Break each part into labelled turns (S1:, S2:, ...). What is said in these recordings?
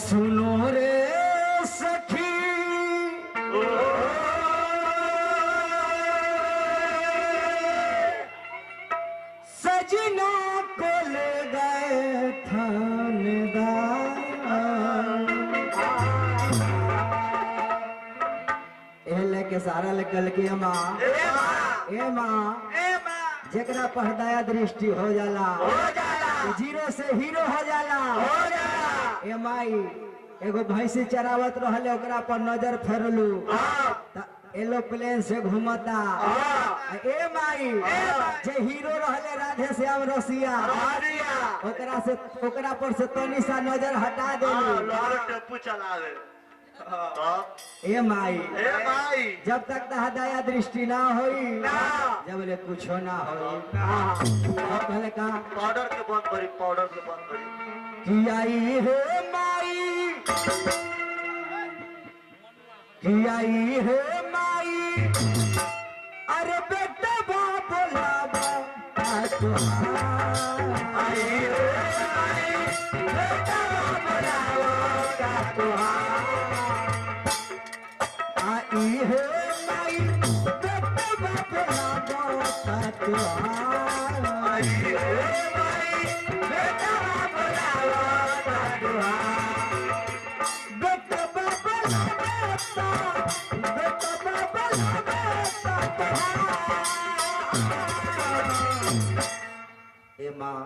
S1: सुनो रे सखी सजना को ले गए थानेदार लेके सारा निकल के माँ जकरा पर दया दृष्टि हो जाला जीरो से हीरो हो जाला ए माई एगो भैंसी चरावत रहले ओकरा पर नजर फेरलू एरोप्लेन से घूमता ए माई जे हीरो रहले राधे श्याम रसिया ओकरा पर से तनी सा नजर हटा देलू
S2: टेम्पू चलावे
S1: ए माई जब तक दया दृष्टि ना होई जब ले कुछो ना होई पहले का
S2: पाउडर के बंद करी
S1: कि आई हे माई कि आई हे माई अरे बेटा बाप लावा आई हे माई बेटा बाप लावा आई हे माई बेटा बाप लावा आई हे माई बेटा बाप लावा बेटा बाप लावा बेटा बाप लावा ए माँ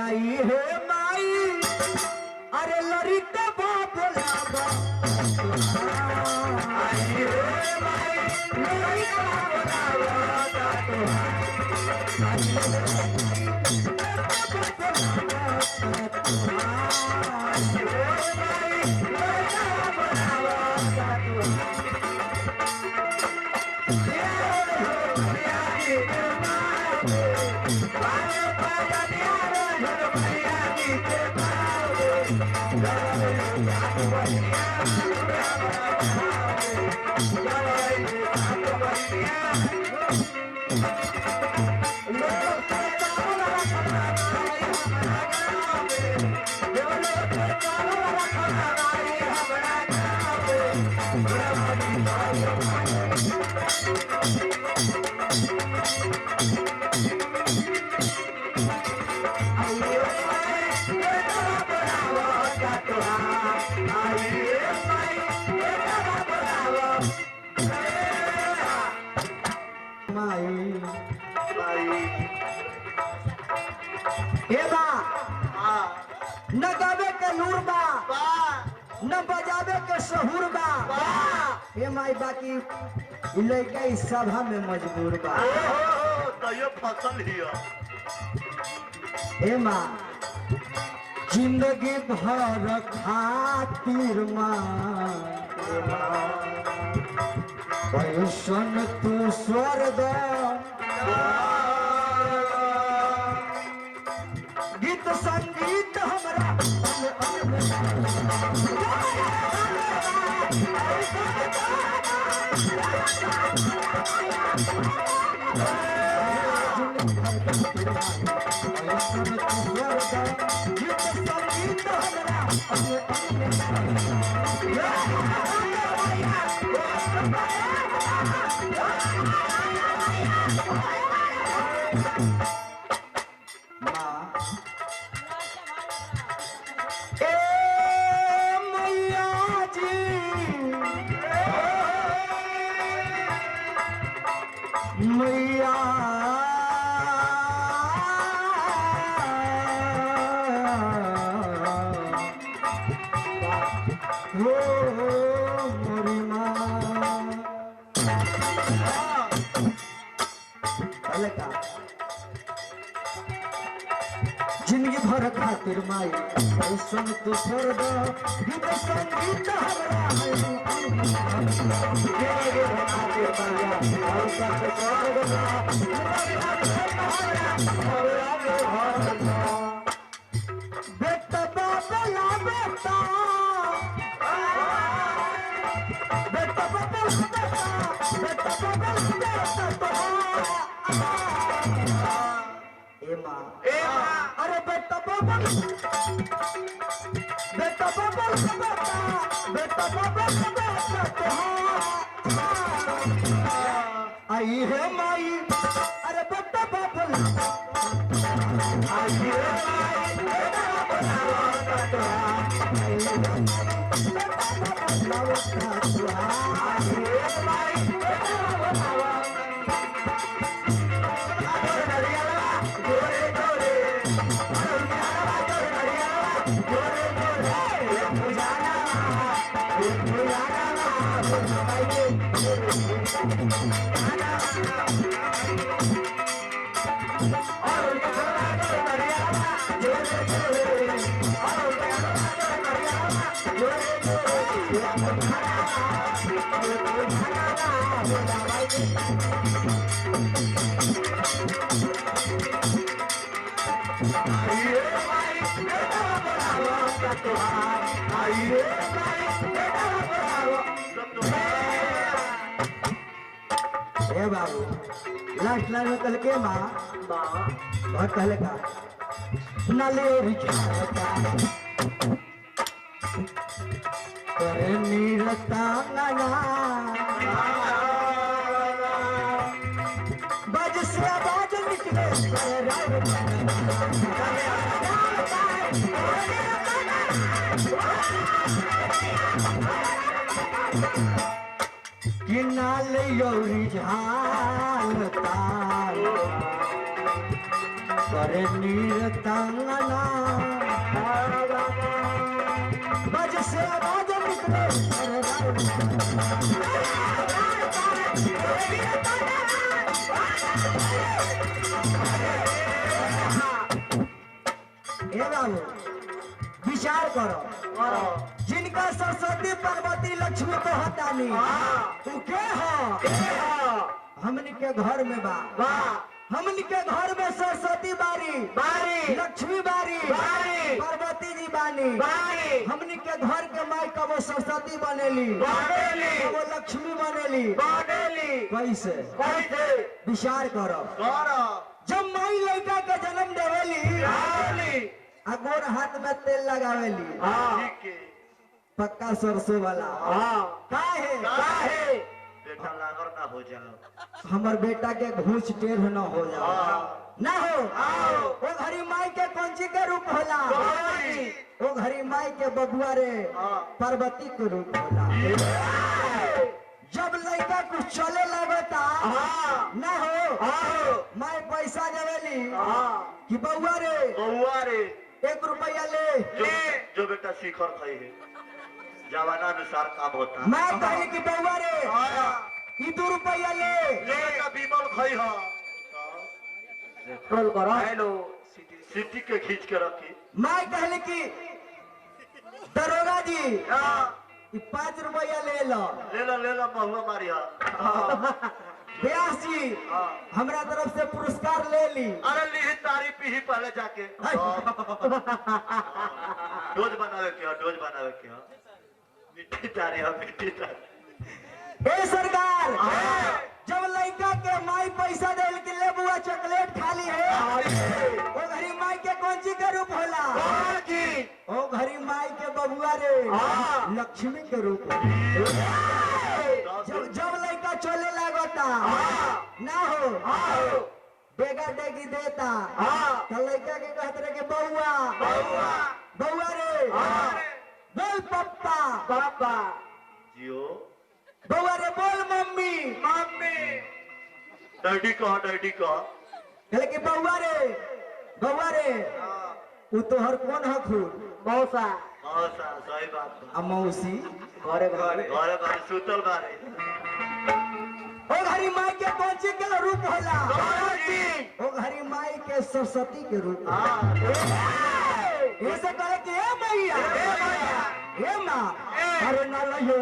S1: आई हे माई अरे लड़का बाप लावा आई हे माई लड़का बाप न गावे के लूर बा न बजावे के शहूर बा ए माई बाकी लड़का इस सभा में मजबूर बा
S2: तो ये फसल हिया
S1: ए माँ जिंदगी भर खातिर माँ पैसन तू स्वर्ग गीत संगीत हमरा मैया हो मोरी माँ जिंदगी भर खातिर माई सुन तू छोड़ दो गीत संगीत बेटा बाबला बेटा बेटा बाबला बेटा ए माँ अरे बेटा बाबा बेटा बाबा आई है माई अरे बेटा बाबा आई है माई बेटा बाबू लास्ट लाइन में कहल के माँ बहुत कहले का नाले करे नीरता बज से आवाज निकले कि नाले योरी झालता करे नीरतांगना बज से आवाज निकले विचार करो जिनका सरस्वती पार्वती लक्ष्मी को हटानी तू के हो हमनी के घर में बा हमनी के घर में सरस्वती बारी लक्ष्मी बारी पार्वती जी बानी हमनी के घर के माई का वो सरस्वती बनेली वो लक्ष्मी बनेली कैसे विचार करो जब माई लड़का के जन्म देवेली अगोर हाथ में तेल लगावेली पक्का सरसों वाला काहे
S2: बेटा लागर ना हो जाओ
S1: हमर बेटा के घूस टेढ़ न हो जाओ ना हो वो घरी माई के कौंची के रूप होला वो घरी माई के बबुआ रे पार्वती के रूप होला जब लड़का कुछ चले लगता ना हो माई पैसा देवेली कि बउआ रे 1 रुपया ले
S2: जो बेटा शिखर खाई है जवाना अनुसार काम होता
S1: मैं कहली कि बउआ रे ई 2 रुपया ले
S2: बेटा बीमल खाई हा
S1: रोल करो
S2: हेलो सिटी के खींच के रखी
S1: मैं कहली कि दरोगा जी ई 5 रुपया ले लो
S2: महुआ मारी हा
S1: व्यास जी हमरा तरफ से पुरस्कार ले ली
S2: अरे ली तारीफ ही पहले जाके डोज बनावे के मिट्टी तारी
S1: ए सरकार जब लड़का के माई पैसा दे के ले बुआ चॉकलेट खाली है वो घरी माई के कौन के रूप होला ओ घरी माई के बबुआ रे लक्ष्मी के रूप जब लड़का चले लगता ना हो बेगा डेगी देता तो लड़का के कहते रहे कि बउआ रे बोल पप्पा
S2: जियो
S1: बउआ रे बोल मम्मी
S2: डैडी कहा
S1: कहले कि बउआ रे वो तोहर कौन है खूब मौसा
S2: सही बात
S1: आ मौसी
S2: घरे सुतल बारे
S1: ओ घरी माई के कौन के रूप होला ओ घरी माई के सरस्वती के रूप ऐसे कहे कि ए मैया ए माँ अरे नाला यो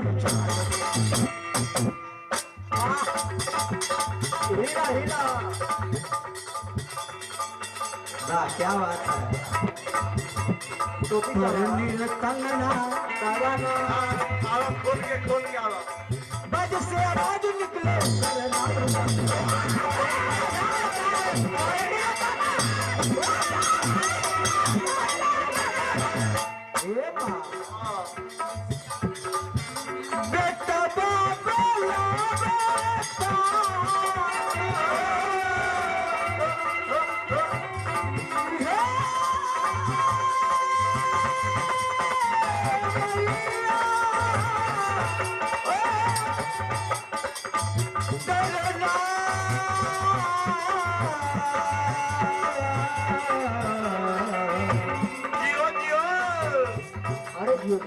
S1: हीरा वाह क्या बात है नील कंगना
S2: खोल के आवा
S1: बज से आवाज निकले
S2: जियो जियो
S1: अरे जियो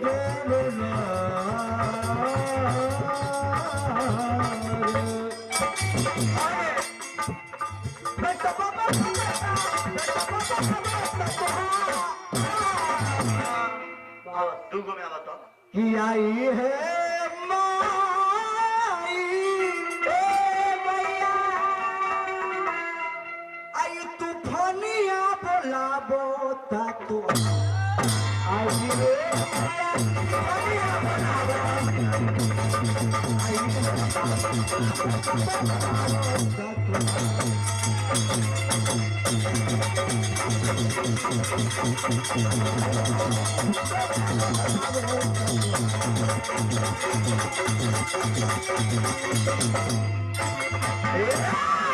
S2: तू को मैं बताओ
S1: कि आई है माई मैया आई तूफानिया बोलाबो ता तो आई रे मैया तूफानिया बोलाबो
S2: ए